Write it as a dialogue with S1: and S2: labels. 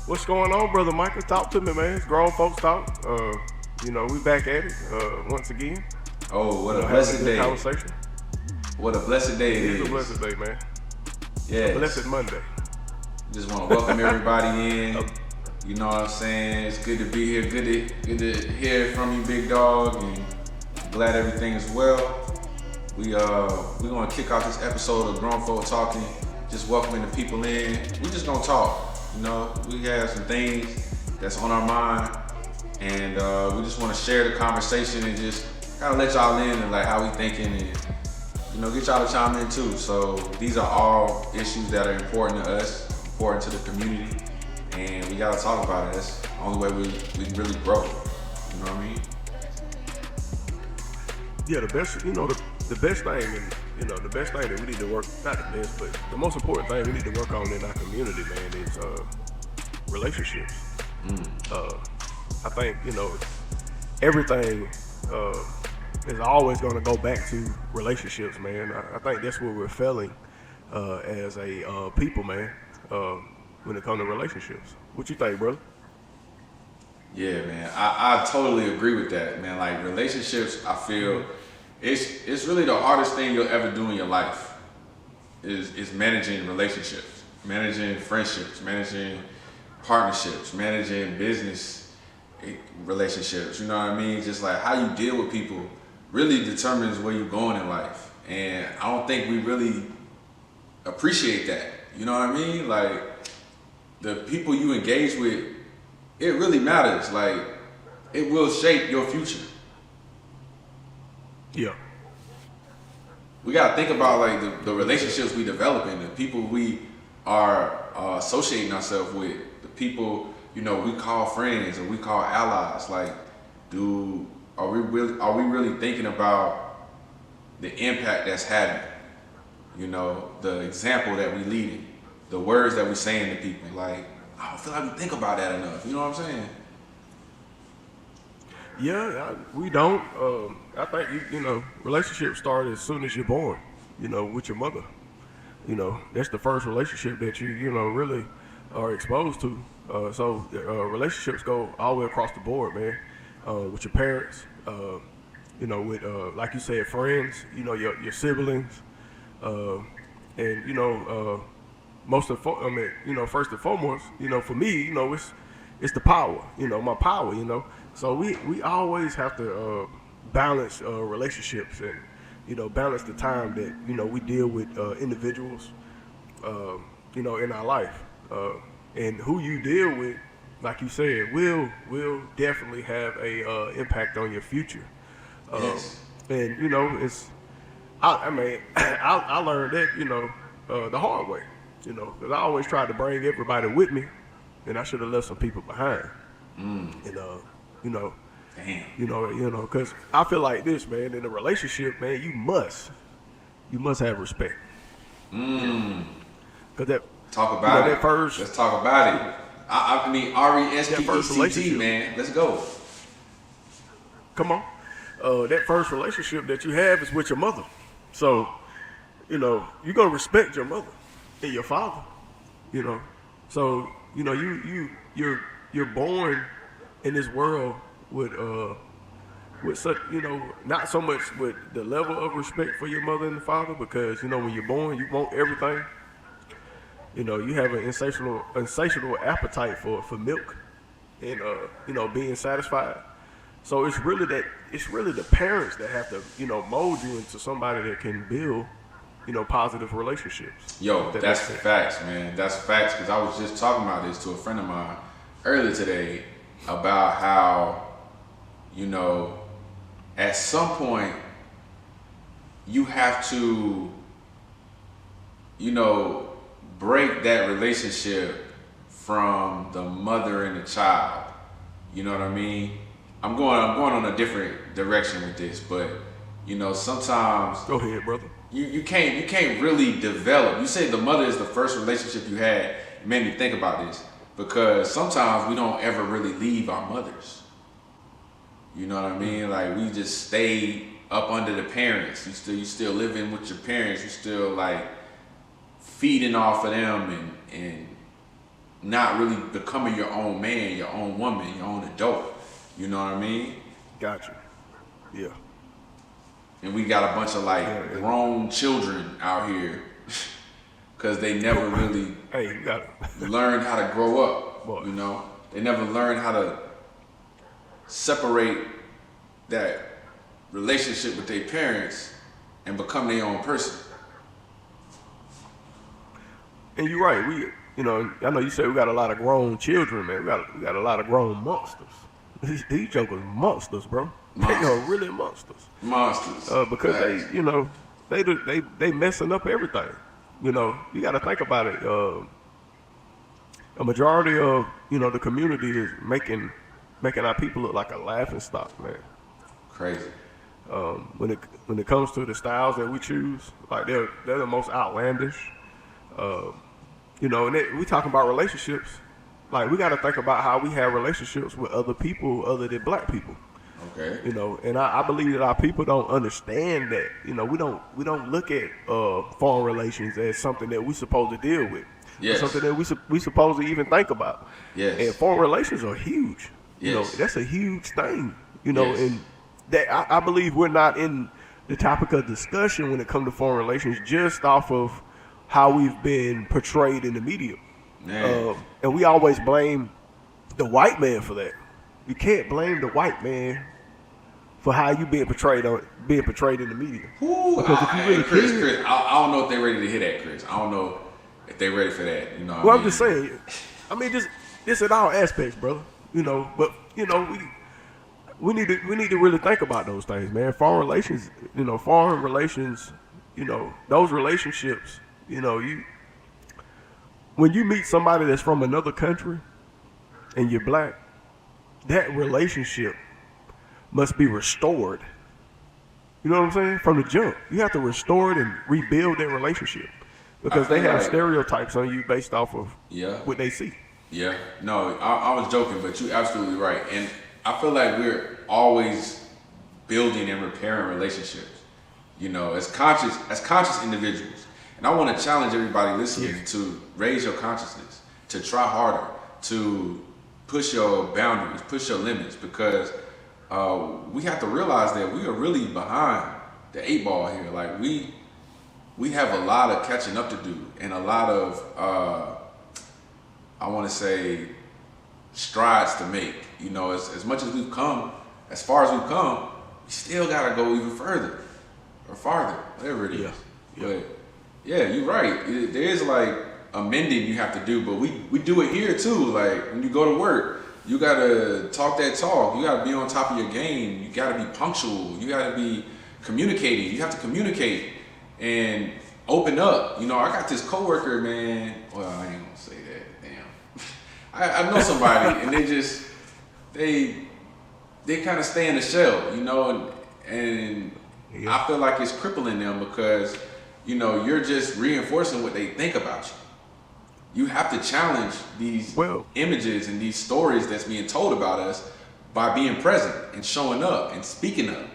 S1: What's going on, brother Michael? Talk to me, man. It's grown folks talk. We back at it once again.
S2: Oh, what a
S1: Having a
S2: blessed
S1: good
S2: day.
S1: conversation.
S2: What a blessed day
S1: It
S2: it
S1: is
S2: is.
S1: a blessed day, man.
S2: Yes.
S1: A blessed Monday.
S2: Just want to welcome everybody in. You know what I'm saying? It's good to be here. Good to hear from you, big dog, and glad everything is well. We're gonna kick off this episode of Grown Folk Talking, just welcoming the people in. We just gonna talk. You know, we have some things that's on our mind, and we just want to share the conversation and just kind of let y'all in and like how we thinking and get y'all to chime in too. So these are all issues that are important to us, important to the community, and we gotta talk about it. That's the only way we really grow. You know what I mean?
S1: Yeah, the best thing, and the best thing that we need to work, not the best, but the most important thing we need to work on in our community, man, is relationships. I think, everything is always going to go back to relationships, man. I think that's what we're failing as a people, man, when it comes to relationships. What you think, brother?
S2: Yeah, man. I totally agree with that, man. Like relationships, I feel it's really the hardest thing you'll ever do in your life is managing relationships, managing friendships, managing partnerships, managing business relationships. You know what I mean? Just like how you deal with people really determines where you're going in life. And I don't think we really appreciate that. You know what I mean? Like the people you engage with, it really matters. Like it will shape your future.
S1: Yeah.
S2: We gotta think about like the relationships we develop in, the people we are associating ourselves with, the people we call friends or we call allies. Like, are we really thinking about the impact that's having? The example that we leading, the words that we saying to people. Like, I don't feel like we think about that enough. You know what I'm saying?
S1: Yeah, we don't. I think relationships start as soon as you're born. With your mother. That's the first relationship that you really are exposed to. So relationships go all the way across the board, man. With your parents, with like you said, friends. Your siblings, and first and foremost, for me, it's the power. My power. So we always have to balance relationships and balance the time that we deal with individuals in our life, and who you deal with, like you said, will definitely have a impact on your future.
S2: Yes.
S1: And it's I learned that the hard way, because I always tried to bring everybody with me, and I should have left some people behind. And
S2: Damn.
S1: because I feel like this, man. In a relationship, man, you must have respect. Because that
S2: Talk about it.
S1: that first,
S2: Let's talk about it. I mean,
S1: That first
S2: RESPECT,
S1: relationship.
S2: man. Let's go.
S1: come on, that first relationship that you have is with your mother. So, you're gonna respect your mother and your father. So you're born in this world with such not so much with the level of respect for your mother and the father, because when you're born you want everything. You have an insatiable appetite for milk and being satisfied. So it's really the parents that have to mold you into somebody that can build positive relationships.
S2: Yo,
S1: If that
S2: that's
S1: makes sense.
S2: facts, man. That's facts, because I was just talking about this to a friend of mine earlier today about how, at some point you have to, break that relationship from the mother and the child. You know what I mean? I'm going on a different direction with this, but sometimes
S1: Go ahead, brother.
S2: you can't really develop. You say the mother is the first relationship you had. It made me think about this because sometimes we don't ever really leave our mothers. You know what I mean? Like we just stay up under the parents. You still living with your parents. You still like feeding off of them and not really becoming your own man, your own woman, your own adult. You know what I mean?
S1: Got you. Yeah.
S2: And we got a bunch of like grown children out here because they never really
S1: Hey, you got it.
S2: learned how to grow up.
S1: Boy.
S2: You know, they never learned how to separate that relationship with their parents and become their own person.
S1: And you're right. I know you said we got a lot of grown children, man. We got a lot of grown monsters. These jokers monsters, bro. They are really monsters.
S2: Monsters.
S1: Because they messing up everything. You know, you got to think about it. A majority of the community is making our people look like a laughing stock, man.
S2: Crazy.
S1: When it comes to the styles that we choose, like they're the most outlandish. And we talking about relationships. Like we got to think about how we have relationships with other people other than black people.
S2: Okay.
S1: And I believe that our people don't understand that. We don't look at foreign relations as something that we supposed to deal with.
S2: Yes.
S1: Something that we supposed to even think about.
S2: Yes.
S1: And foreign relations are huge.
S2: Yes.
S1: That's a huge thing.
S2: Yes.
S1: And that I believe we're not in the topic of discussion when it comes to foreign relations just off of how we've been portrayed in the media. And we always blame the white man for that. You can't blame the white man for how you being portrayed in the media.
S2: Ooh,
S1: Because if you really
S2: Chris, I don't know if they're ready to hear that, Chris. I don't know if they're ready for that. You know.
S1: Well, I'm just saying. I mean, just in all aspects, brother. But we need to really think about those things, man. Foreign relations, those relationships, when you meet somebody that's from another country and you're black, that relationship must be restored. You know what I'm saying? From the jump. You have to restore it and rebuild that relationship because they have stereotypes on you based off of what they see.
S2: Yeah. No, I was joking, but you're absolutely right. And I feel like we're always building and repairing relationships, as conscious individuals. And I want to challenge everybody listening to raise your consciousness, to try harder, to push your boundaries, push your limits, because we have to realize that we are really behind the 8 ball here. Like we have a lot of catching up to do and a lot of, I want to say, strides to make. As much as we've come, as far as we've come, we still got to go even further or farther, whatever it is. But yeah, you're right. There is like amending you have to do, but we do it here too. Like when you go to work, you gotta talk that talk. You gotta be on top of your game. You gotta be punctual. You gotta be communicating. You have to communicate and open up. I got this coworker, man. Well, I ain't gonna say that. Damn. I know somebody, and they kind of stay in the shell, and I feel like it's crippling them because you're just reinforcing what they think about you. You have to challenge these images and these stories that's being told about us by being present and showing up and speaking up.